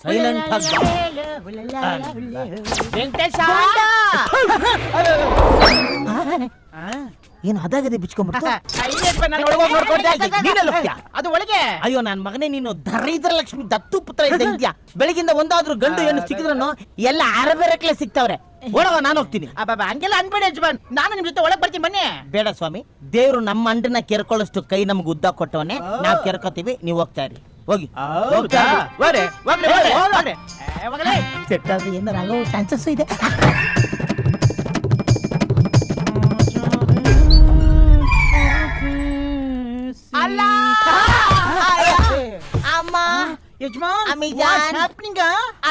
Silent Venkatesha ಏನು ಅದಾಗದೆ ಬಿಚ್ಕೊಂಡ್ಬಿಟ್ಟು ಅದು ಒಳಗೆ. ಅಯ್ಯೋ ನನ್ ಮಗನೇ, ನೀನು ದರಿದ್ರ ಲಕ್ಷ್ಮಿ ದತ್ತು ಪುತ್ರ ಇದ್ದಂತ್ಯಾ. ಬೆಳಗಿಂದ ಒಂದಾದ್ರೂ ಗಂಡು ಏನು ಸಿಕ್ಕಿದ್ರು ಎಲ್ಲ ಅರಬೇರಕ್ಲೆ ಸಿಗ್ತಾವ್ರೆ. ಒಳಗ ನಾನು ಹೋಗ್ತೀನಿ. ಹಂಗೆಲ್ಲ ಅನ್ಬೇಡಿ ಯಜಮಾನ್, ನಾನು ನಿಮ್ ಜೊತೆ ಒಳಗ್ ಬರ್ತೀನಿ ಬನ್ನಿ. ಬೇಡ ಸ್ವಾಮಿ, ದೇವ್ರು ನಮ್ಮ ಅಂಡನ್ನ ಕೆರ್ಕೊಳ್ಳಷ್ಟು ಕೈ ನಮ್ಗೆ ಉದ್ದ ಕೊಟ್ಟವನೇ. ನಾವ್ ಕೆರ್ಕೋತೀವಿ, ನೀವ್ ಹೋಗ್ತಾ ಇರಿ. ಹೋಗಿ ಸೆಟ್ ಆದ್ರೆ ಏನಾರ ಆಗೋ ಚಾನ್ಸಸ್ ಇದೆ. ಅಲ್ಲ ಅಮ್ಮ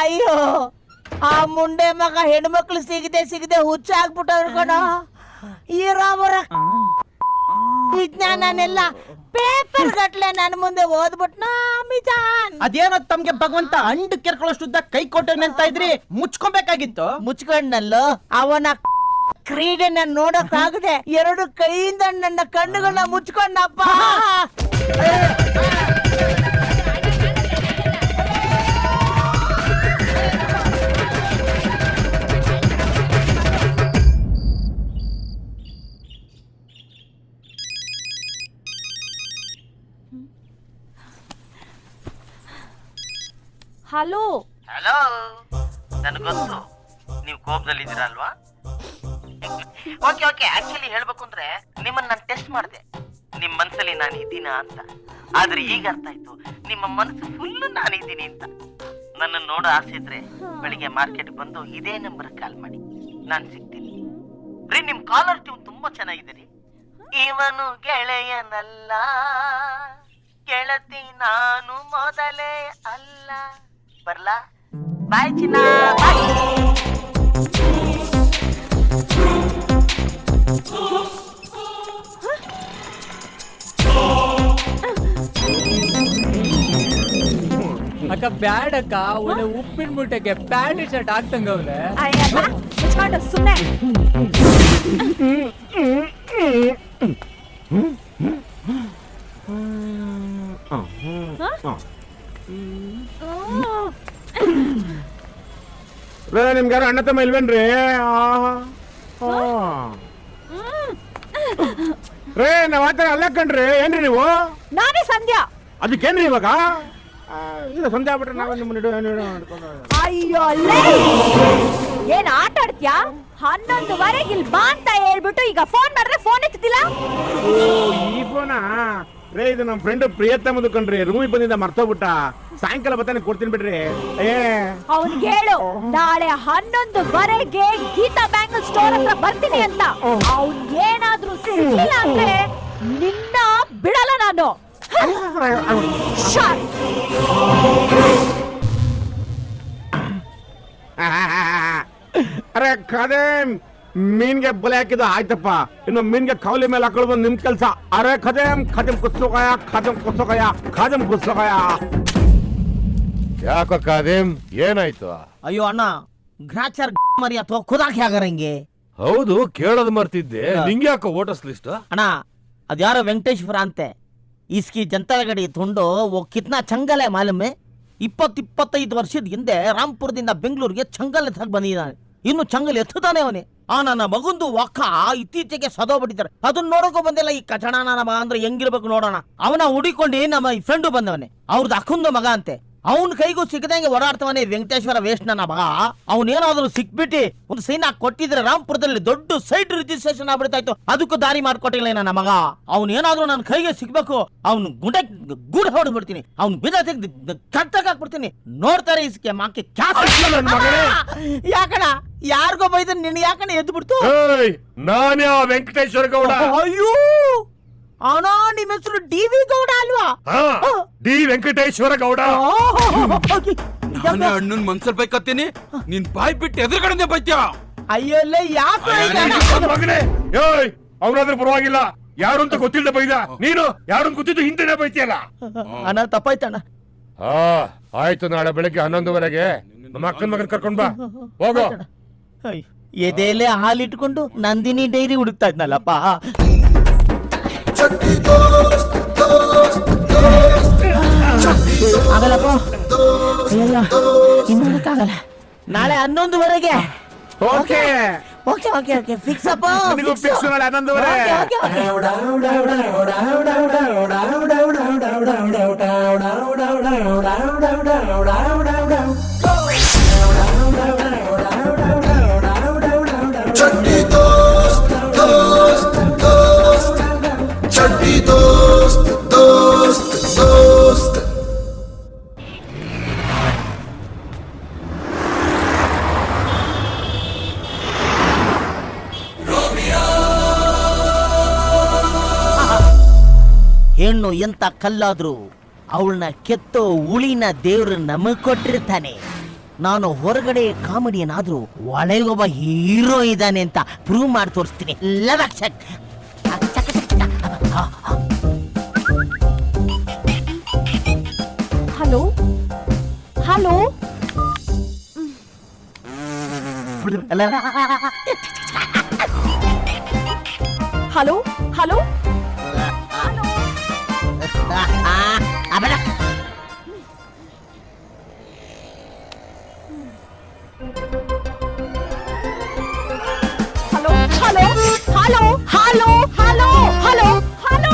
ಅಯ್ಯೋ, ಆ ಮುಂಡೆ ಮಗ ಹೆಣ್ಮಕ್ಳು ಸಿಗದೆ ಹುಚ್ಚ ಆಗ್ಬಿಟ್ಟವ್ರು ಕಣ. ಇರೋವರ ವಿಜ್ಞಾನನೆಲ್ಲ ಪೇಪರ್ ಗಟ್ಲೆ ನನ್ನ ಮುಂದೆ ಓದ್ಬಿಟ್ನ. ಅದೇನೋ ತಮ್ಗೆ ಭಗವಂತ ಅಂಡ್ ಕೆರ್ಕೊಳ್ಳೋಷ್ಟುದ್ದ ಕೈ ಕೊಟ್ಟವನೆ ಅಂತ ಇದ್ರಿ, ಮುಚ್ಕೊಬೇಕಾಗಿತ್ತು. ಮುಚ್ಕೊಂಡಲ್ಲೋ, ಅವನ ಕ್ರೀಡೆನ ನೋಡಕ್ಕಾಗದೆ ಎರಡು ಕೈಯಿಂದ ನನ್ನ ಕಣ್ಣುಗಳನ್ನ ಮುಚ್ಕೊಂಡಪ್ಪ. ಹಲೋ ಹಲೋ, ನನಗೊತ್ತು ನೀವು ಕೋಪದಲ್ಲಿದ್ದೀರಾ ಅಲ್ವಾ? ಓಕೆ ಓಕೆ, ಆಕ್ಚುಲಿ ಹೇಳ್ಬೇಕು ಅಂದ್ರೆ ನಿಮ್ಮನ್ನ ನಾನು ಟೆಸ್ಟ್ ಮಾಡಿದೆ, ನಿಮ್ ಮನ್ಸಲ್ಲಿ ನಾನು ಇದ್ದೀನ ಅಂತ. ಆದ್ರೆ ಈಗ ಅರ್ಥ ಆಯ್ತು, ನಿಮ್ಮ ಮನಸ್ಸು ಫುಲ್ ನಾನಿದ್ದೀನಿ ಅಂತ. ನನ್ನ ನೋಡೋ ಆಸೆ ಇದ್ರೆ ಬೆಳಿಗ್ಗೆ ಮಾರ್ಕೆಟ್ ಬಂದು ಇದೇ ನಂಬರ್ ಕಾಲ್ ಮಾಡಿ, ನಾನು ಸಿಗ್ತೀನಿ. ರೀ, ನಿಮ್ ಕಾಲರ್ ಟ್ಯೂನ್ ತುಂಬಾ ಚೆನ್ನಾಗಿದೆ ರೀ. ಇವನು ಗೆಳೆಯನಲ್ಲ, ಗೆಳತಿ ನಾನು ಮೊದಲೇ ಅಲ್ಲ. ಬರ್ಲಾ? ಬಾಯ್ ಚಿನ್ನ, ಬಾಯ್. ಅಕ್ಕ ಬ್ಯಾಡಕ್ಕ, ಒಳ್ಳೆ ಉಪ್ಪಿನ ಮುಟ್ಟಕ್ಕೆ ಪ್ಯಾಂಟ್ ಶರ್ಟ್ ಹಾಕ್ತಂಗ ಅವ್ರೆ. ಸುಮ್ಮನೆ ನಿಮ್ಗಾರ ಅಣ್ಣ ತಮ್ಮ ಇಲ್ವೇನ್ರಿ? ರೇ, ನಾವ್ ಆತರ ಅಲ್ಲ ಕಣ್ರಿ. ಏನ್ರಿ ನೀವು? ನಾನೇ ಸಂಧ್ಯಾ. ಅದಕ್ಕೇನ್ರಿ ಇವಾಗ? ಇಲ್ಲ, ಸಂಧ್ಯಾ ಆಗ್ಬಿಟ್ರೆ ನಾವ್ ಅಯ್ಯೋ, ಏನ್ ಆಟ ಆಡ್ತೀಯಾ? 11:15 ಇಲ್ಲಿ ಬಾ ಅಂತ ಹೇಳ್ಬಿಟ್ಟು ಈಗ ಫೋನ್ ಮಾಡಿದ್ರೆ ಫೋನ್ ಎತ್ತಿಲ್ಲ. ಈ ಫೋನಾ? ರೇ, ಇದು ನಮ್ ಫ್ರೆಂಡ್ ಪ್ರಿಯತಮ್ಮದು ಕಣ್ರಿ. ರೂಮಿಗೆ ಬಂದಿದ್ದ ಮರ್ತೋಗ್ಬಿಟ್ಟ. ಸಾಯಂಕಾಲ ಬತ್ತಾನೆ ಕೊಡ್ತೀನಿ ಬಿಡ್ರಿ. ಅವ್ನಿಗೆ ಹೇಳು ನಾಳೆ 11:15 ಗೀತಾ ಬ್ಯಾಂಗಲ್ ಸ್ಟೋರ್ ಹತ್ರ ಬರ್ತೀನಿ ಅಂತ. ಅವ್ನಿಗೆ ಏನಾದ್ರೂ ಸಿಕ್ಕಿಲ್ಲ ಅಂದ್ರೆ ನಿನ್ನ ಬಿಡಲ್ಲ ನಾನು. ಅರೆ ಕದೇ, ಮೀನ್ಗೆ ಬಲೆ ಹಾಕಿದ್ದು ಆಯ್ತಪ್ಪ, ಇನ್ನು ಮೀನ್ಗೆ ಕೌಲಿ ಮೇಲೆ ಹಾಕೊಳ್ಳೋದು ನಿಮ್ ಕೆಲ್ಸ. ಅರೆ ಖದೇಮ್ ಖದಮ್ ಕುತ್ಸೋಕಾಯ, ಖದಮ್ ಕುತ್ಸೋಕಾಯ, ಖದಮ್ ಕುತ್ಸೋಕಾಯ. ಯಾಕೋ ಕಾದೇಮ್, ಏನಾಯ್ತು? ಅಯ್ಯೋ ಅಣ್ಣ, ಗ್ರಾಚಾರ್ ಮರಿ ಅಥವಾ ಖುದಾಕಿ ಆಗರಂಗೆ. ಹೌದು, ಕೇಳೋದು ಮರ್ತಿದ್ದೆ. ನಿಂಗೆ ಯಾಕೋ ವೋಟರ್ಸ್ ಲಿಸ್ಟ್? ಅಣ್ಣ, ಅದ್ಯಾರೋ ವೆಂಕಟೇಶ್ವರ ಅಂತೆ. इसकी जनता गड़ी ತುಂಡು वो कितना चंगल है मालूम है? 20-25 ವರ್ಷದ ಹಿಂದೆ ರಾಂಪುರದಿಂದ ಬೆಂಗಳೂರಿಗೆ ಚಂಗಲ್ ಎತ್ತಾಗ ಬಂದಿದ್ದಾನೆ. ಇನ್ನು ಚಂಗಲ್ ಎತ್ತುತ್ತಾನೆ ಅವನೇ. ಆ ನನ್ನ ಮಗಂದು ಒಕ್ಕ ಇತ್ತೀಚೆಗೆ ಸದೋಗ್ಬಿಟ್ಟಿದ್ದಾರೆ. ಅದನ್ನ ನೋಡೋಕೋ ಬಂದಿಲ್ಲ. ಈ ಕಚಡ ನನ್ನ ಮಗ ಅಂದ್ರೆ ಹೆಂಗಿರ್ಬೇಕು ನೋಡೋಣ. ಅವನ ಹುಡಿಕೊಂಡು ನಮ್ಮ ಫ್ರೆಂಡು ಬಂದವನೇ, ಅವ್ರದ್ದು ಅಕ್ಕಂದು ಮಗ ಅಂತೆ. ಅವನ್ ಕೈಗೂ ಸಿಕ್ಕದಂಗೆ ಓಡಾಡ್ತವನೇ ವೆಂಕಟೇಶ್ವರ ವೇಸ್ಟ್ ನನ್ನ ಮಗ. ಅವನೇನಾದ್ರೂ ಸಿಕ್ಬಿಟ್ಟು ಒಂದು ಸೈನ್ ಕೊಟ್ಟಿದ್ರೆ ರಾಂಪುರದಲ್ಲಿ ದೊಡ್ಡ ಸೈಟ್ ರಿಜಿಸ್ಟ್ರೇಷನ್ ಆಗ್ಬಿಡ್ತಾಯ್ತು. ಅದಕ್ಕೂ ದಾರಿ ಮಾಡ್ಕೊಟ್ಟಿಲ್ಲ ನನ್ನ ಮಗ. ಅವನೇನಾದ್ರೂ ನನ್ನ ಕೈಗೆ ಸಿಗ್ಬೇಕು, ಅವ್ನು ಗೂಡ ಹೊಡ್ಬಿಡ್ತೀನಿ, ಅವ್ನು ಬಿದ ತೆಗ್ದು ಕಟ್ಟಕ್ ಹಾಕ್ಬಿಡ್ತೀನಿ. ನೋಡ್ತಾರೆ ಇಸ್ಕೆ ಮಾಕೆ ಯಾಕಣ ಯಾರಿಗೋ ಬೈದ್ರೆ ನಿನ್ ಯಾಕಣ ಎದ್ದು ಬಿಡ್ತು? ನಾನೇ ವೆಂಕಟೇಶ್ವರ ಗೌಡ. ಅಯ್ಯೋ ಅಣ್ಣ, ನಿಮ್ಮ ಹೆಸರು ಡಿ.ವಿ. ಗೌಡ ಅಲ್ವಾ? ಡಿ ವೆಂಕಟೇಶ್ವರ ಗೌಡ. ನಾನು ಅಣ್ಣನ್ ಮನ್ಸಲ್ ಬೈಕತ್ತೀನಿ, ನೀನ್ ಬಾಯ್ ಬಿಟ್ಟು ಎದುರುಗಡೆ ಬೈತ್ಯಾ? ಅಯ್ಯಲ್ಲ, ಯಾಕೆ ಮಗನೇ? ಅವನಾದ್ರೂ ಪರವಾಗಿಲ್ಲ, ಯಾರು ಅಂತ ಗೊತ್ತಿಲ್ಲ ಬೈದ. ನೀನು ಯಾರು ಗೊತ್ತಿದ್ದು ಹಿಂದೆ ಬೈತಿಯಲ್ಲ. ಅಣ್ಣ ತಪ್ಪಾಯ್ತಣ್ಣ. ಆಯ್ತು, ನಾಳೆ ಬೆಳಗ್ಗೆ 11:00 ನಮ್ಮ ಅಕ್ಕನ ಮಗನ್ ಕರ್ಕೊಂಡ್ ಬಾ. ಹೋಗೋ. ಎದೆಲೆ ಹಾಲಿಟ್ಕೊಂಡು ನಂದಿನಿ ಡೈರಿ ಹುಡುಕ್ತಾ ಇದ್ನಲ್ಲಪ್ಪ. ಆಗಲ್ಲಪ್ಪ ಇಲ್ಲ ಇನ್ನೊಂದಕ್ಕಾಗಲ್ಲ ನಾಳೆ 11:30 okay okay okay okay fix ಅಪ್ಪ ನಿನಗೂ ಫಿಕ್ಸ್ ನಾಳೆ 11:30 ಓಕೆ ಓಕೆ चड्डी दोस्त दोस्त दोस्त चड्डी दोस्त दोस्त दोस्त ಹೆಣ್ಣು ಎಂತ ಕಲ್ಲಾದ್ರು ಅವಳನ್ನ ಕೆತ್ತೋ ಉಳಿನ ದೇವ್ರು ನಮಗ್ ಕೊಟ್ಟಿರ್ತಾನೆ. ನಾನು ಹೊರಗಡೆ ಕಾಮಿಡಿಯನ್ ಆದ್ರೂ ಒಳಗೊಬ್ಬ ಹೀರೋ ಇದ್ದಾನೆ ಅಂತ ಪ್ರೂವ್ ಮಾಡಿ ತೋರಿಸ್ತೀನಿ. Hello hello hello hello hello hello hello hello hello hello hello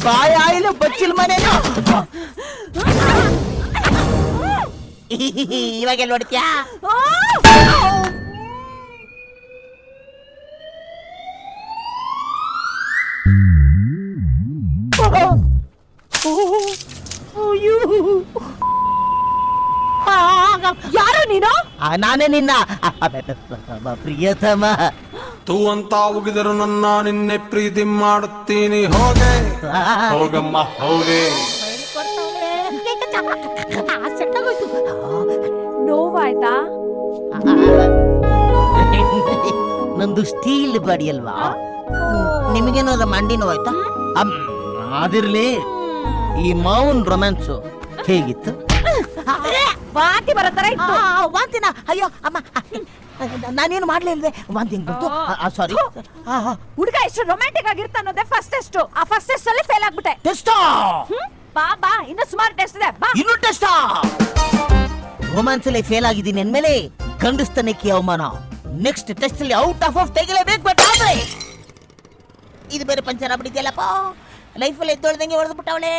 ಬಾಯ ಆಯಿಲು ಬಚ್ಚಿಲ್ ಮನೇನು ಇವಾಗ ಎಲ್ಲಿ ಹೊಡಿತ್ಯಾ? ಯಾರು ನೀನು? ನಾನೇ ನಿನ್ನ ಪ್ರಿಯತಮ. ತೂ ಅಂತ ಉಗಿದರು ನನ್ನ ನಿನ್ನೆ ಪ್ರೀತಿ ಮಾಡುತ್ತೀನಿ ಹೋಗೆ ಹೋಗಮ್ಮ ಹೋಗೆ. ನೋವಾಯ್ತಾ? ನಂದು ಸ್ಟೀಲ್ ಬಾಡಿ ಅಲ್ವಾ, ನಿಮಗೇನಾದ್ರು ಮಂಡಿ ನೋವಾಯ್ತಾ? ಅದಿರ್ಲಿ, ಈ ಮಾವನ್ ರೊಮ್ಯಾನ್ಸು ಹೇಗಿತ್ತು? ವಾಂತಿ ಬರತ್ತರ ಇತ್ತು. ವಾಂತಿನ? ಅಯ್ಯೋ ಅಮ್ಮ, ನಾನೇನು ಮಾಡ್ಲಿಲ್ವೇ? ವಾಂತಿ ಬಂತು, ಸಾರಿ. ಹುಡುಗ ಎಷ್ಟು ರೊಮ್ಯಾಂಟಿಕ್ ಆಗಿರ್ತ ಅನ್ನೋದೇ ಫಸ್ಟ್ ಟೆಸ್ಟ್. ಆ ಫಸ್ಟ್ ಟೆಸ್ಟ್ ಅಲ್ಲಿ ಫೇಲ್ ಆಗ್ಬಿಟ್ಟೆ. ಟೆಸ್ಟ್ ಬಾ ಬಾ, ಇನ್ನು ಸುಮಾರು ಟೆಸ್ಟ್ ಇದೆ ಬಾ. ಇನ್ನು ಟೆಸ್ಟ್? ರೊಮ್ಯಾನ್ಸ್ ಅಲ್ಲಿ ಫೇಲ್ ಆಗಿದ್ದೀನಿ ಅಂದ್ಮೇಲೆ ಗಂಡಸ್ತನಕ್ಕೆ ಅವಮಾನ. ನೆಕ್ಸ್ಟ್ ಟೆಸ್ಟ್ ಅಲ್ಲಿ ಔಟ್ ಆಫ್ ತೆಗಿಲೇಬೇಕು. ಬಟ್ ಆದ್ರೆ ಇದು ಬೇರೆ ಪಂಚರ್ ಆಗ್ಬಿಟ್ಟಿದ್ಯಲ್ಲಪ್ಪ. ಲೈಫಲ್ಲಿ ಎದ್ದೊಳ್ದಂಗೆ ಹೊಡೆದು ಬಿಟ್ಟವಳೆ.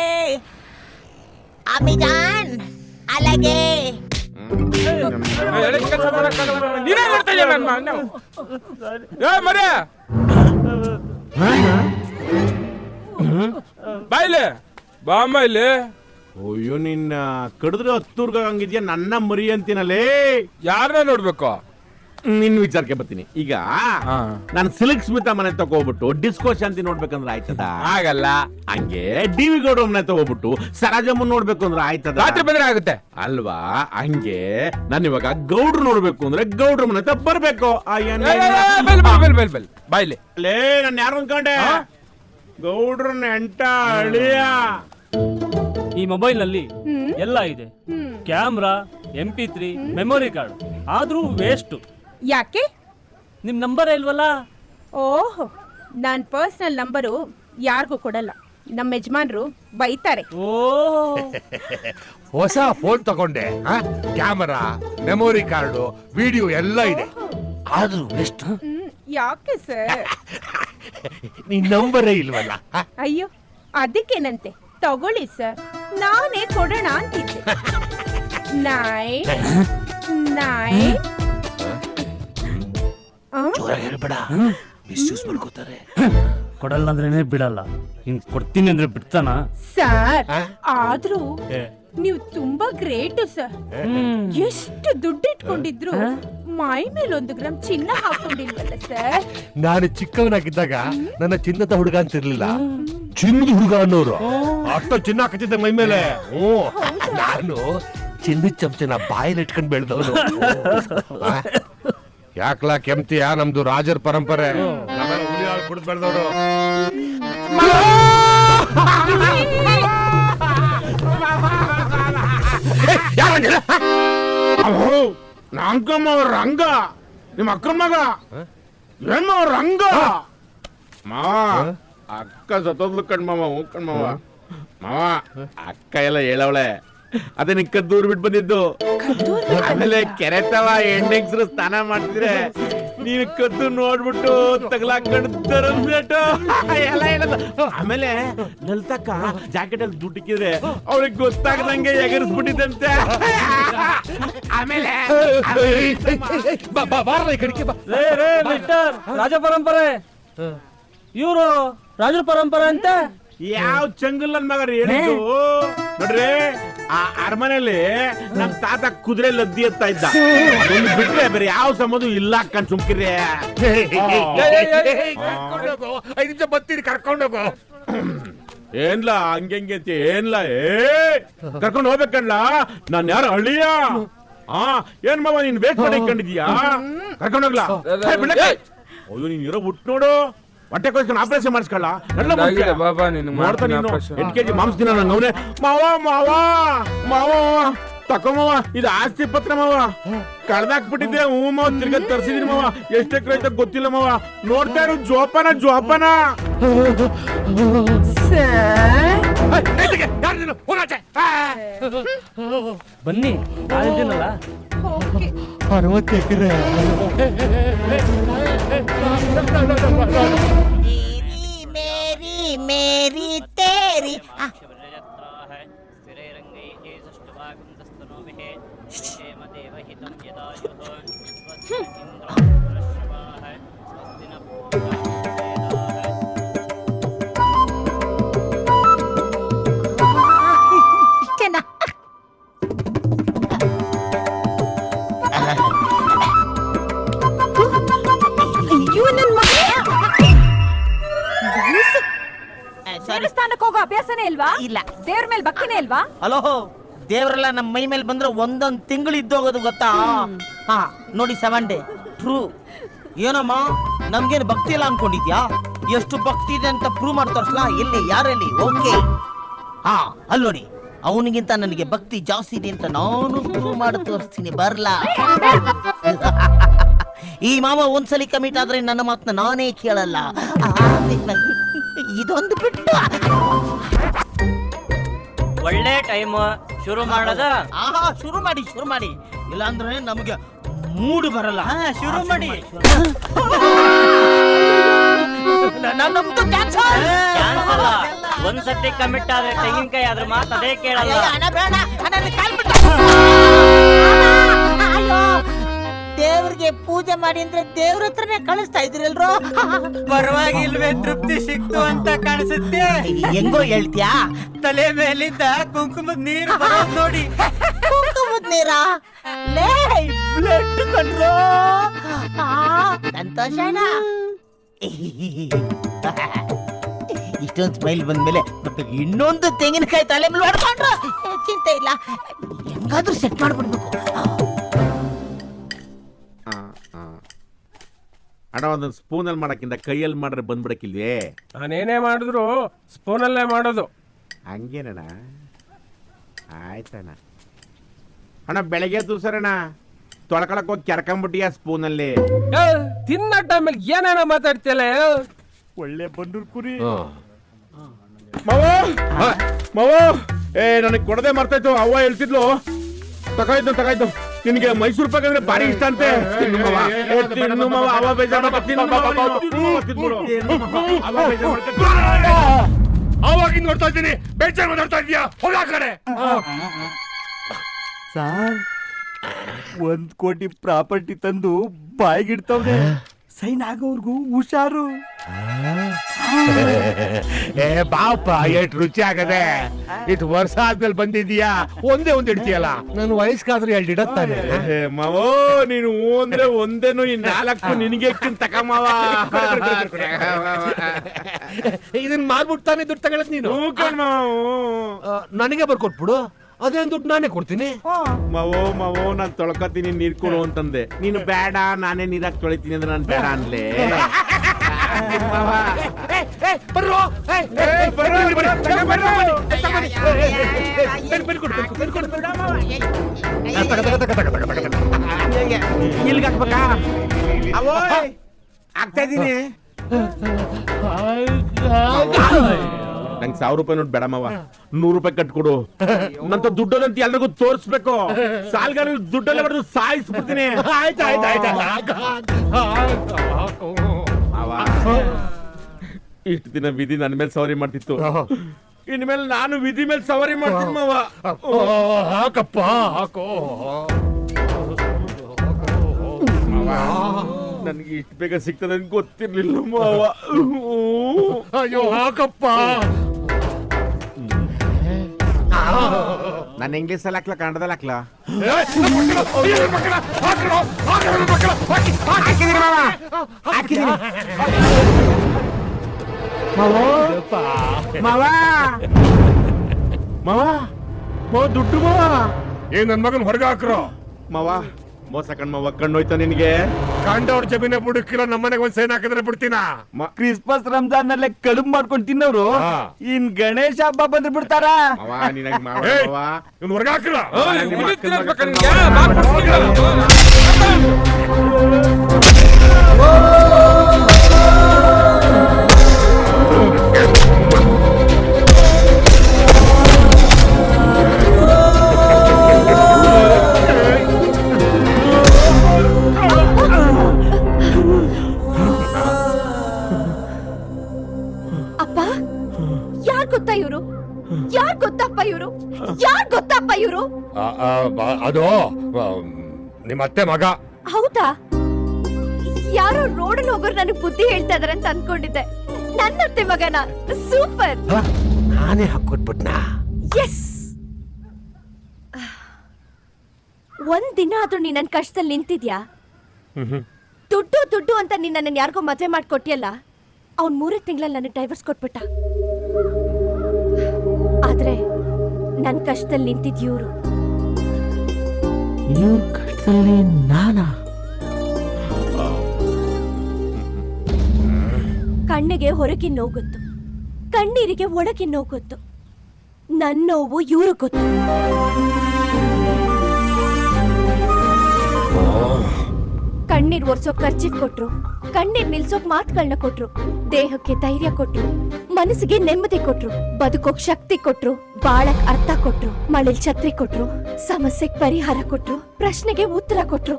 ಅಮಿಜಾನ್ ಅಲಗೆ ಬಾಯ್ಲೆ ಬಾಮ್ಮ ಇಲ್ಲಿ. ಅಯ್ಯೋ ನಿನ್ನ ಕಡಿದ್ರೆ ಹತ್ತೂರ್ಗ ಹಂಗಿದ್ಯಾ ನನ್ನ ಮರಿ ಅಂತೀನಲ್ಲೇ. ಯಾರನ್ನ ನೋಡ್ಬೇಕು? ನಿನ್ ವಿಚಾರಕ್ಕೆ ಬರ್ತೀನಿ. ಈಗ ನಾನು ಸಿಲ್ಕ್ ಸ್ಮಿತಾ ಮನೆ ತಗೋಬಿಟ್ಟು ಡಿಸ್ಕೋ ಶಾಂತಿ ನೋಡ್ಬೇಕಂದ್ರೆ ಆಯ್ತದ? ಆಗಲ್ಲ. ಹಂಗೆ ಡಿ ವಿ ಗೌಡ ಮನೆ ತಗೋಬಿಟ್ಟು ಸರಾಜಮ್ಮನ್ ನೋಡ್ಬೇಕು ಅಂದ್ರೆ ಆಯ್ತದ? ರಾತ್ರಿ ಬಂದ್ರೆ ಆಗುತ್ತೆ ಅಲ್ವಾ? ಹಂಗೆ ನಾನು ಇವಾಗ ಗೌಡ್ರು ನೋಡ್ಬೇಕು ಅಂದ್ರೆ ಗೌಡ್ರ ಮನೆ ಹತ್ರ ಬರ್ಬೇಕು. ಬಾಯ್ಲಿ ಲೇ, ನಾನು ಯಾರು ಅನ್ಕೊಂಡೆ? ಗೌಡ್ರ ನೆಂಟ ಅಳಿಯ. ಈ ಮೊಬೈಲ್ ನಲ್ಲಿ ಎಲ್ಲ ಇದೆ, ಕ್ಯಾಮ್ರಾ, MP3, ಮೆಮೊರಿ ಕಾರ್ಡ್. ಆದ್ರೂ ವೇಸ್ಟ್. ಯಾಕೆ? ನಿಮ್ ನಂಬರ್ ಇಲ್ವಲ್ಲ? ಓಹೋ, ನಾನ್ ಪರ್ಸನಲ್ ನಂಬರು ಯಾರಿಗೂ ಕೊಡಲ್ಲ. ನಮ್ಮ ಯಜಮಾನ್ರು ಬೈತಾರೆ. ಓ, ಹೊಸ ಫೋನ್ ತಗೊಂಡೆ, ಕ್ಯಾಮರಾ, ಮೆಮೊರಿ ಕಾರ್ಡು, ವಿಡಿಯೋ ಎಲ್ಲ ಇದೆ. ಆದ್ರೂ ಎಷ್ಟು? ಯಾಕೆ ಸರ್? ನಿನ್ ನಂಬರೇ ಇಲ್ವಲ್ಲ? ಅಯ್ಯೋ, ಅದಕ್ಕೇನಂತೆ, ತಗೊಳ್ಳಿ ಸರ್, ನಾನೇ ಕೊಡೋಣ ಅಂತಿದ್ದೆ. 9 ಮಿಸ್ಯೂಸ್ ಮಾಡ್ಕೋತಾರೆ. ಕೊಡಲ್ಲ ಅಂದ್ರೇನೆ ಬಿಡಲ್ಲ. ಹಿಂಗ್ ಕೊಡ್ತೀನಿ ಅಂದ್ರೆ ಬಿಡ್ತಾನ? ಸರ್, ಆದ್ರೂ ನೀವು ತುಂಬಾ ಗ್ರೇಟ್ ಸರ್. ಎಷ್ಟು ದುಡ್ಡು ಇಟ್ಕೊಂಡಿದ್ರು ಮೈ ಮೇಲೆ 1 ಗ್ರಾಮ್ ಚಿನ್ನ ಹಾಕೊಂಡಿಲ್ವಲ್ಲ ಸರ್? ನಾನು ಚಿಕ್ಕವನಾಗಿದ್ದಾಗ ನನ್ನ ಚಿನ್ನದ ಹುಡುಗ ಅಂತಿರ್ಲಿಲ್ಲ, ಚಿನ್ನದ ಹುಡುಗ ಅನ್ನೋರು. ಅಷ್ಟು ಚಿನ್ನ ಹಾಕತ್ತಿದ್ದ ಮೈ ಮೇಲೆ. ನಾನು ಚಿನ್ನದ ಚಮಚನ ಬಾಯಲ್ಲಿ ಇಟ್ಕೊಂಡ್ ಬೆಳೆದವನು. ಯಾಕ್ಲಾ ಕೆಮ್ತಿಯಾ? ನಮ್ದು ರಾಜರ ಪರಂಪರೆ. ಕುಡಿದ್ ಬೆಳೆದವರು. ನಾಂಕಮ್ಮ ರಂಗ ನಿಮ್ಮ ಅಕ್ಕನ ಮಗ ಏನ್ ಮಾವ ರಂಗ ಮಾವ ಅಕ್ಕ ಸತ್ತೋದ್ಲು ಕಣ್ಮಾವ ಹ್ಞೂ ಕಣ್ಮಾವ ಮಾವ ಅಕ್ಕ ಎಲ್ಲ ಹೇಳವಳೆ ಅದೇ ನೀ ಕದ್ದೂರ್ ಬಿಟ್ಟು ಬಂದಿದ್ದು ಆಮೇಲೆ ಕೆರೆತವ ಹೆಣ್ಣೆಗ್ಸ್ರು ಸ್ನಾನ ಮಾಡ್ತಿದ್ರೆ ನೀನು ಕದ್ದು ನೋಡ್ಬಿಟ್ಟು ತಗಲಾಕೊಂಡು ತರದ್ಬಿಟ್ಟು ಎಲ್ಲ ಹೇಳದ ಆಮೇಲೆ ನಲ್ತಕ್ಕ ಜಾಕೆಟ್ ಅಲ್ಲಿ ದುಡ್ಡಿಕ್ಕಿದ್ರೆ ಅವ್ರಿಗೆ ಗೊತ್ತಾಗದಂಗೆ ಎಗರಿಸ್ಬಿಟ್ಟಿದ್ದಂತೆ ಆಮೇಲೆ ರಾಜ ಪರಂಪರೆ ಇವರು ರಾಜ ಪರಂಪರೆ ಅಂತ ಯಾವ ಚಂಗಲ್ ನನ್ ಮಗ ಹೇಳಿದ್ದು ನೋಡ್ರಿ ಆ ಅರಮನೆಯಲ್ಲಿ ನಮ್ ತಾತ ಕುದುರೆ ಲದ್ದಿ ಎತ್ತಾ ಇದ್ದ ಅದನ್ನ ಬಿಟ್ರೆ ಬೇರೆ ಯಾವ ಸಂಬಂಧ ಇಲ್ಲ ಅಕ್ಕನ್ ಸುಮ್ಕಿರಿ 5 ನಿಮಿಷ ಬರ್ತೀರಿ ಕರ್ಕೊಂಡೋಗು. ಏನ್ಲ ಹಂಗೆ ಅಂತ ಏನ್ಲ ಕರ್ಕೊಂಡು ಹೋಗ್ಬೇಕಲ್ಲ ನಾನ್ ಯಾರು ಹಳ್ಳಿಯ ಏನ್ ಮಾವ ನೀನ್ ವೇಟ್ ಮಾಡಿ ಕಂಡಿದ್ಯಾ ಕರ್ಕೊಂಡೋಗ್ಲಾ ಅಯ್ಯೋ ನೀನ್ ಇರೋ ಬಿಟ್ಟು ನೋಡು ಹೊಟ್ಟೆ ಕೊಯ್ಸ್ಕೊಂಡು ಆಪರೇಷನ್ ಮಾಡಿಸ್ಕೊಳ್ಳ ನೋಡ್ತಾ ನೀನು 8 kg ಮಾಂಸ ದಿನ ನಂಗೆ ಅವನೇ ಮಾವ ಮಾವ ಮಾವ ತಕೋ ಮಾವ ಇದು ಆಸ್ತಿ ಪತ್ರ ಮಾವ ಕಳ್ದಾಕ್ಬಿಟ್ಟಿದ್ದೆ ಹೂ ಮಾವ ತಿರ್ಗಾ ತರ್ಸಿದೀನಿ ಮಾವ ಎಷ್ಟು ಎಕರೆ ಐತ ಗೊತ್ತಿಲ್ಲ ಮಾವ ನೋಡ್ತಾ ಇರೋ ಜೋಪಾನ ಜೋಪಾನ ಬನ್ನಿ ನಾಳಿದ್ದೀನಲ್ಲ 60 ಎಕರೆ ಮೇರಿ ತೇರಿ ಇಷ್ಟೇನಾ ದೇವಸ್ಥಾನಕ್ಕೆ ಹೋಗೋ ಅಭ್ಯಾಸನೇ ಇಲ್ವಾ? ಇಲ್ಲ. ದೇವ್ರ ಮೇಲೆ ಭಕ್ತಿನೇ ಇಲ್ವಾ? ಹಲೋ ದೇವರೆಲ್ಲ ನಮ್ಮ ಮೈ ಮೇಲೆ ಬಂದ್ರೆ ಒಂದೊಂದ್ ತಿಂಗಳು ಇದ್ದೋಗೋದು ಗೊತ್ತಾ? ಹಾ ನೋಡಿ 7 ಡೇ ಟ್ರೂ. ಏನಮ್ಮ ನಮ್ಗೇನು ಭಕ್ತಿ ಇಲ್ಲ ಅನ್ಕೊಂಡಿದ್ಯಾ? ಎಷ್ಟು ಭಕ್ತಿ ಇದೆ ಅಂತ ಪ್ರೂವ್ ಮಾಡಿ ತೋರ್ಸ್ಲಾ? ಎಲ್ಲಿ ಯಾರಲ್ಲಿ? ಓಕೆ ಹಾ ಅಲ್ಲಿ ನೋಡಿ ಅವನಿಗಿಂತ ನನಗೆ ಭಕ್ತಿ ಜಾಸ್ತಿ ಇದೆ ಅಂತ ನಾನು ಪ್ರೂವ್ ಮಾಡಿ ತೋರಿಸ್ತೀನಿ ಬರ್ಲಾ? ಈ ಮಾವ ಒಂದ್ಸಲಿ ಕಮಿಟ್ ಆದ್ರೆ ನನ್ನ ಮಾತನ್ನ ನಾನೇ ಕೇಳಲ್ಲ. ಇದೊಂದು ಬಿಟ್ಟು ಒಳ್ಳೆ ಟೈಮ್ ಶುರು ಮಾಡದ. ಆಹಾ ಶುರು ಮಾಡಿ ಇಲ್ಲಾಂದ್ರೆ ನಮ್ಗೆ ಮೂಡ್ ಬರಲ್ಲ. ಶುರು ಮಾಡಿ. ನಮ್ದು ಕ್ಯಾನ್ಸಲ್. ಒಂದ್ಸತಿ ಕಮಿಟ್ ಆದ್ರೆ ತೆಂಗಿನಕಾಯಿ ಅದ್ರ ಮಾತು ಅದೇ ಕೇಳಲ್ಲ. ದೇವ್ರಿಗೆ ಪೂಜೆ ಮಾಡಿ ಅಂದ್ರೆ ದೇವ್ರ ಹತ್ರನೇ ಕಳಿಸ್ತಾ ಇದ್ರಲ್ರೋ. ಪರವಾಗಿಲ್ವೇ ತೃಪ್ತಿ ಸಿಕ್ತು ಅಂತ ಕಾಣಿಸುತ್ತೆ. ಹೆಂಗೋ ಹೇಳ್ತೀಯಾ? ತಲೆ ಮೇಲಿಂದ ಕುಂಕುಮದ ನೀರು ಬರೋದ್ ನೋಡಿ. ಕುಂಕುಮದ ನೀರಾ? ಲೇ ಬ್ಲಡ್ ಕಂಡ್ರೋ. ಸಂತೋಷನಾ? ಇಷ್ಟೊಂದು ಸ್ಮೈಲ್ ಬಂದ್ಮೇಲೆ ಇನ್ನೊಂದು ತೆಂಗಿನಕಾಯಿ ತಲೆ ಮೇಲೆ ಹೊಡ್ಕೊಂಡ್ರು ಚಿಂತೆ ಇಲ್ಲ. ಹೆಂಗಾದ್ರೂ ಸೆಟ್ ಮಾಡ್ಬಿಡ್ಬೇಕು. ಅಣ್ಣ ಒಂದೊಂದು ಸ್ಪೂನಲ್ಲಿ ಮಾಡಕ್ಕಿಂತ ಕೈಯಲ್ಲಿ ಮಾಡ್ರೆ ಬಂದ್ಬಿಡಕ್ಕಿಲ್ವೇ? ನಾನೇನೇ ಮಾಡಿದ್ರು ಸ್ಪೂನಲ್ಲೇ ಮಾಡೋದು. ಹಂಗೇನಣ್ಣ ಆಯ್ತಣ್ಣ. ಅಣ್ಣ ಬೆಳಗ್ಗೆ ದೂಸರಣ್ಣ ತೊಳ್ಕೊಳಕ್ ಹೋಗಿ ಕೆರ್ಕೊಂಬಿಟ್ಟಿಯ ಸ್ಪೂನಲ್ಲಿ. ತಿನ್ನ ಟೈಮಲ್ಲಿ ಏನೇನ ಮಾತಾಡ್ತಿಯಲ್ಲ. ಒಳ್ಳೆ ಬಂದೂರ್ ಕುರಿ ಮಾವ ನನಗೆ ಕೊಡದೆ ಮರ್ತಾಯ್ತು. ಅವ್ವ ಹೇಳ್ತಿದ್ಲು ತಗಾಯ್ತು ನಿನಗೆ ಮೈಸೂರು ಪಾಕ್ ಅಂದ್ರೆ ಭಾರಿ ಇಷ್ಟ ಅಂತೆ. ಅವಾಗಿಂದ ನೋಡ್ತಾ ಇದ್ದೀನಿ ಬೇಜಾರು ಮಾತಾಡ್ತಾ ಇದೀಯಾ? ಹೋಗ ಕಡೆ. ಸಾರ್ 1 ಕೋಟಿ ಪ್ರಾಪರ್ಟಿ ತಂದು ಬಾಯಿಗಿಡ್ತವ್ರೆ. ಸೈನ್ ಆಗೋರ್ಗು ಹುಷಾರು. ಬಾಪ ಎಷ್ಟು ರುಚಿ ಆಗದೆ. ಇಷ್ಟು ವರ್ಷ ಆದ್ಮೇಲೆ ಬಂದಿದೀಯಾ ಒಂದೇ ಇಡ್ತೀಯಲ್ಲ. ನನ್ನ ವಯಸ್ಸಾದ್ರೂ 2 ಇಡತ್ತಾನೆ. ಮಾವೋ ನೀನು ಅಂದ್ರೆ ಒಂದೇನು ಈ 4 ನಿನಗೆ ತಕಮಾವ. ಇದನ್ನ ಮಾಡ್ಬಿಡ್ತಾನೆ ದುಡ್ಡು ತಗೊಳತ್ ನೀನು. ನನಗೆ ಬರ್ಕೊಟ್ಬಿಡು, ಅದೇನ್ ದುಡ್ಡು ನಾನೇ ಕೊಡ್ತೀನಿ. ಮಾವೋ ನಾನ್ ತೊಳ್ಕೊತೀನಿ ನೀರ್ ಕೊಡು ಅಂತಂದೆ. ನೀನು ಬೇಡ ನಾನೇ ನೀರಾಕ್ ತೊಳಿತೀನಿ ಅಂದ್ರೆ ನಾನು ಬೇಡ ಅನ್ಲೇ. ಬರ್ರೋ ಇಲ್ಲಿಗೆ ಹಾಕ್ಬೇಕಾ ಅವೋಯ್ ಆಗ್ತಾ ಇದೀನಿ ನಂಗೆ 1000 ರೂಪಾಯಿ ನೋಟ್ ಬೇಡ ಮಾವ 100 ರೂಪಾಯಿ ಕಟ್ಕೊಡು ನಂತ ದುಡ್ಡಲ್ಲಂತ ಎಲ್ರಿಗೂ ತೋರಿಸ್ಬೇಕು ಸಾಲ್ಗಾರ ದುಡ್ಡಲ್ಲ ಬರೆದು ಸಾಯಿಸ್ಬಿಡ್ತೀನಿ ಇಷ್ಟು ದಿನ ವಿಧಿ ನನ್ನ ಮೇಲೆ ಸವಾರಿ ಮಾಡ್ತಿತ್ತು ಇನ್ಮೇಲೆ ನಾನು ವಿಧಿ ಮೇಲೆ ಸವಾರಿ ಮಾಡ್ತೀನಿ ಮಾವ ಹಾಕಪ್ಪ ಹಾಕೋ ನನ್ಗೆ ಇಷ್ಟು ಬೇಗ ಸಿಗ್ತದೆ ಅಂತ ಗೊತ್ತಿರ್ಲಿಲ್ಲ ಮಾವ ಅಯ್ಯೋ ಹಾಕಪ್ಪ ನಾನು ಇಂಗ್ಲೀಷ್ ಅಲ್ಲಿ ಹಾಕ್ಲಾ ಕನ್ನಡದಲ್ಲಿ ಹಾಕ್ಲಾ ದುಡ್ಡು ಮಾವ ಏನ್ ನನ್ ಮಗನ್ ಹೊರಗೆ ಹಾಕ್ರೋ ಮಾವ ಮೋಸ ಕಣ್ ಮಾವ ಕಣ್ಣೋಯ್ತಾ ನಿನ್ಗೆ ಕಂಡವ್ರ ಜಮೀನೆ ಬಿಡುಕಿಲ್ಲ ನಮ್ಮನೆಗೆ ಒಂದ್ ಸೈನ್ ಹಾಕಿದ್ರೆ ಬಿಡ್ತೀನ ಕ್ರಿಸ್ಮಸ್ ರಂಜಾನ್ ನಲ್ಲೇ ಕಡುಬು ಮಾಡ್ಕೊಂಡು ತಿನ್ನೋರು ಇನ್ ಗಣೇಶ ಹಬ್ಬ ಬಂದು ಬಿಡ್ತಾರ ಮಾವ ನಿನಗೆ ಮಾವ ಮಾವ ಇವ್ನು ಹೊರಗೆ ಹಾಕಿಲ್ಲ ಅಪ್ಪ ಯಾರ್ ಗೊತ್ತಾ ಇವ್ರು ಯಾರ್ ಗೊತ್ತಪ್ಪ ಇವ್ರು ಯಾರ್ ಗೊತ್ತಪ್ಪ ಇವ್ರು ಅದು ನಿಮ್ಮ ಅತ್ತೆ ಮಗ ಹೌದಾ ಯಾರೋ ರೋಡಲ್ಲಿ ಹೋಗೋರು ನನಗೆ ಬುದ್ಧಿ ಹೇಳ್ತಾ ಇದಾರೆ ಅಂತ ಅನ್ಕೊಂಡಿದ್ದೆ ನನ್ನತ್ತೆ ಮಗನ ಸೂಪರ್ ನಾನೇ ಹಾಕೊಟ್ಬಿಟ್ನಾ ಎಸ್ ಒಂದ್ ದಿನ ಆದ್ರೂ ನೀ ನನ್ ಕಷ್ಟದಲ್ಲಿ ನಿಂತಿದ್ಯಾ ದುಡ್ಡು ದುಡ್ಡು ಅಂತ ನೀನ್ ನನ್ನ ಯಾರಿಗೋ ಮದುವೆ ಮಾಡ್ಕೊಟ್ಟಿಯಲ್ಲ ಅವ್ನ್ 3 ತಿಂಗಳಲ್ಲಿ ನನಗೆ ಡೈವರ್ಸ್ ಕೊಟ್ಬಿಟ್ಟ ಆದ್ರೆ ನನ್ ಕಷ್ಟದಲ್ಲಿ ನಿಂತಿದ್ ಇವ್ರು ಕಷ್ಟದಲ್ಲಿ ನಾನಾ ಕಣ್ಣಿಗೆ ಹೊರಗಿನ ನೋವು ಗೊತ್ತು ಕಣ್ಣೀರಿಗೆ ಒಳಗಿನ ನೋವು ಗೊತ್ತು ನನ್ನ ನೋವು ಇವ್ರು ಗೊತ್ತು ಕಣ್ಣೀರ್ ಒರ್ಸೋಕ್ ಖರ್ಚಿಗ್ ಕೊಟ್ರು ಕಣ್ಣೀರ್ ನಿಲ್ಸೋಕ್ ಮಾತುಗಳನ್ನ ಕೊಟ್ರು ದೇಹಕ್ಕೆ ಧೈರ್ಯ ಕೊಟ್ರು ಮನಸ್ಸಿಗೆ ನೆಮ್ಮದಿ ಕೊಟ್ರು ಬದುಕೋಕ್ ಶಕ್ತಿ ಕೊಟ್ರು ಬಾಳಕ್ ಅರ್ಥ ಕೊಟ್ರು ಮಳೆಲ್ ಛತ್ರಿ ಕೊಟ್ರು ಸಮಸ್ಯೆಗ್ ಪರಿಹಾರ ಕೊಟ್ರು ಪ್ರಶ್ನೆಗೆ ಉತ್ತರ ಕೊಟ್ರು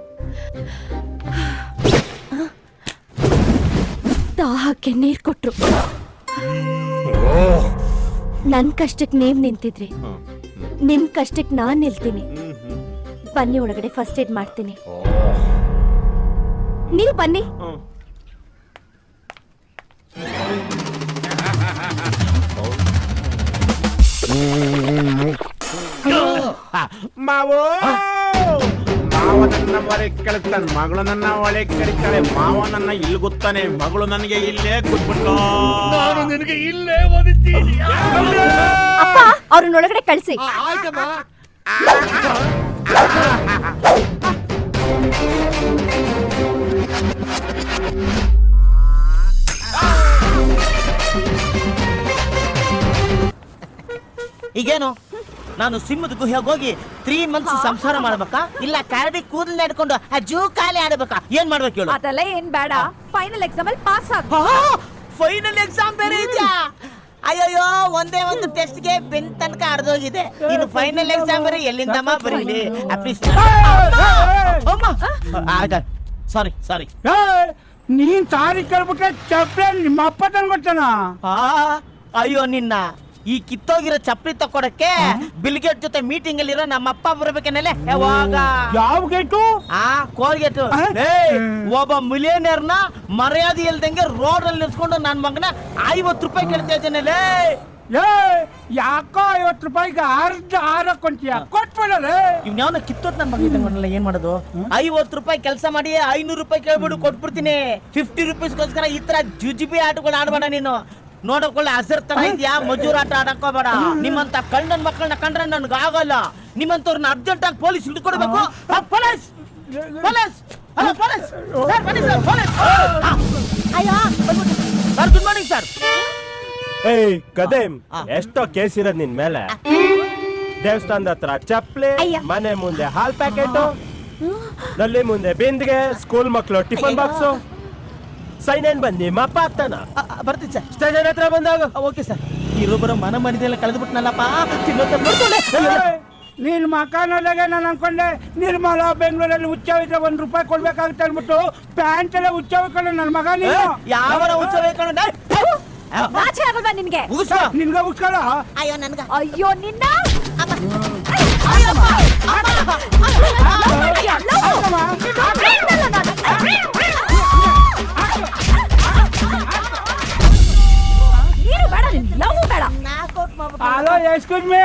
ದಾಹಕ್ಕೆ ನೀರ್ ಕೊಟ್ರು ನನ್ ಕಷ್ಟಕ್ ನೀವ್ ನಿಂತಿದ್ರಿ ನಿಮ್ ಕಷ್ಟಕ್ ನಾನ್ ನಿಲ್ತೀನಿ ಬನ್ನಿ ಒಳಗಡೆ ಫಸ್ಟ್ ಏಡ್ ಮಾಡ್ತೀನಿ ನೀವು ಬನ್ನಿ ಮಾವೋ ಮಾವ ನನ್ನ ಹೊರಗೆ ಕಳಿಸ್ತಾನೆ ಮಗಳು ನನ್ನ ಒಳಗೆ ಕಳಿಸ್ತಾಳೆ ಮಾವ ನನ್ನ ಇಲ್ಲಿ ಗೊತ್ತಾನೆ ಮಗಳು ನನಗೆ ಇಲ್ಲೇ ಕೂತ್ಬಿಟ್ಟು ನಾನು ನಿನಗೆ ಇಲ್ಲೇ ಓದಿದ್ದೀನಿ ಅಪ್ಪ ಅವ್ರನ್ನ ಒಳಗಡೆ ಕಳಿಸಿ ಈಗೇನು ನಾನು ಸಿಂಹದ ಗುಹೆಗೆ ಹೋಗಿ 3 ಮಂತ್ಸ್ ಸಂಸಾರ ಮಾಡ್ಬೇಕಾ ಇಲ್ಲ ಕರಡಿ ಕೂದಲು ನಡ್ಕೊಂಡು ಆ ಜೂ ಕಾಲಿ ಆಡ್ಬೇಕಾ ಏನ್ ಮಾಡ್ಬೇಕು ಹೇಳು ಅದೆಲ್ಲ ಏನ್ ಬೇಡ ಫೈನಲ್ ಎಕ್ಸಾಮ್ ಅಲ್ಲಿ ಪಾಸ್ ಆಗ ಫೈನಲ್ ಎಕ್ಸಾಮ್ ಬೇರೆ ಇದೆಯಾ ಅಯ್ಯಯ್ಯೋ ಒಂದೇ ಒಂದು ಟೆಸ್ಟ್ಗೆ ಬೆನ್ ತನಕ ಅರ್ಧೋಗಿದೆ ಇನ್ನು ಫೈನಲ್ ಎಕ್ಸಾಮ್ ಬೇರೆ ಎಲ್ಲಿಂದಮ್ಮ ಬರೀಲಿ ಸಾರಿ ಸಾರಿ ನೀನ್ ಸಾರಿ ಕೇಳ್ಬಿಟ್ರೆ ಚಪ್ರೆ ನಿಮ್ಮ ಅಪ್ಪ ತಂದ್ಕೊಡ್ತಾನ ಅಯ್ಯೋ ನಿನ್ನ ಈ ಕಿತ್ತೋಗಿರೋ ಚಪ್ಪಲಿ ತಕೊಡಕ್ಕೆ ಬಿಲ್ಗೇಟ್ ಜೊತೆ ಮೀಟಿಂಗ್ ಅಲ್ಲಿ ಇರೋ ನಮ್ಮ ಅಪ್ಪ ಬರ್ಬೇಕೇನಲ್ಲೇ ಯಾವಾಗ ಯಾವ ಗೇಟು ಕೋಲ್ಗೇಟು ಒಬ್ಬ ಮಿಲಿಯನರ್ ನ ಮರ್ಯಾದೆ ಇಲ್ದಂಗೆ ರೋಡ್ ಅಲ್ಲಿ ನಿಲ್ಸ್ಕೊಂಡು ನನ್ ಮಗನ 50 ರೂಪಾಯಿ ಕೇಳ್ತಾ ಇದ್ದೇನೆ ಯಾಕೋ 50 ರೂಪಾಯಿಗೆ ಅರ್ಧ ಹಾರಕೊಂತೀಯ ಕೊಟ್ಬಿಡಲ್ಲ ಇವ್ನ ಕಿತ್ತೋತ್ ನನ್ ಮಗ ಇದ್ದಂಗಲ್ಲ ಏನ್ ಮಾಡೋದು 50 ರೂಪಾಯಿ ಕೆಲಸ ಮಾಡಿ 500 ರೂಪಾಯಿ ಕೇಳ್ಬಿಡು ಕೊಟ್ಬಿಡ್ತೀನಿ 50 ರೂಪೀಸ್ಗೋಸ್ಕರ ಈ ತರ ಜುಜುಬಿ ಆಟಗಳು ಆಡ್ಬೇಡ ನೀನು ನೋಡಕೊಳ್ಳೆ ಹಸಿರ್ ತರ ಇದ್ಯಾ ಮಜೂರ್ ಆಟ ಆಡಕೋಬೇಡ ನಿಮ್ಮಂತ ಕಳ್ಳನ್ ಮಕ್ಕಳನ್ನ ಕಂಡ್ರೆ ನನ್ಗೆ ಆಗಲ್ಲ ನಿಮ್ಮಂತವ್ರನ್ನ ಅರ್ಜೆಂಟ್ ಆಗಿ ಪೊಲೀಸ್ ಹಿಡ್ಕೊಡ್ಬೇಕು ಪೊಲೀಸ್ ಪೊಲೀಸ್ ಪೊಲೀಸ್ ಸರ್ ಬನ್ನಿ sir police sir good morning sir ಏಯ್ ಕದೇಮ್ ಆ. ಎಷ್ಟೋ ಕೇಸ್ ಇರೋದ್ ನಿನ್ ಮೇಲೆ ದೇವಸ್ಥಾನದ ಹತ್ರ ಚಪ್ಲಿ ಅಯ್ಯ. ಮನೆ ಮುಂದೆ ಹಾಲ್ ಪ್ಯಾಕೆಟ್ ನಲ್ಲಿ ಮುಂದೆ ಬಿಂದಿಗೆ ಸ್ಕೂಲ್ ಮಕ್ಳು ಟಿಫನ್ ಬಾಕ್ಸು ಸೈನ್ ಬಂದ್ ನಿಮ್ಮ ಅಪ್ಪ ಆಗ್ತಾನ ಬರ್ತೀನಿ ಸರ್. ಸ್ಟೇಷನ್ ಹತ್ರ ಬಂದಾಗ ಓಕೆ ಸರ್. ಇರೊಬ್ಬರ ಮನ ಮನಿದೆಲ್ಲ ಕಳೆದ್ಬಿಟ್ನಲ್ಲಪ್ಪ. ತಿನ್ನೋಕೆ ನೋಡ್ಕೊಳ್ಳೆ. ನೀನ್ ಮಕಾನೊಳಗೆ ನಾನು ಅನ್ಕೊಂಡೆ ನಿರ್ಮಲ ಬೆಂಗಳೂರಲ್ಲಿ ಹುಚ್ಚವಿದ್ರೆ ₹1 ಕೊಡ್ಬೇಕಾಗುತ್ತೆ ಅನ್ಬಿಟ್ಟು ಪ್ಯಾಂಟ್ ಎಲ್ಲ ಹುಚ್ಚವಿಕೊಂಡು ನನ್ನ ಮಗ ನೀನು ಯಾವನ ಹುಚ್ಚ ಬೇಕಣ್ಣ? ನಾಚೆ ಆಗಲ್ವಾ ನಿನ್ಗೆ? ಮುಗಿಸು. ನಿನ್ಗ ಹುಚ್ಕೊಳ ಅಯ್ಯೋ ನನ್ಗ. ಅಯ್ಯೋ ನಿನ್ನ ನೀನು ಬೇಡ, ನಿನ್ ಲವ್ ಬೇಡ. Hello excuse me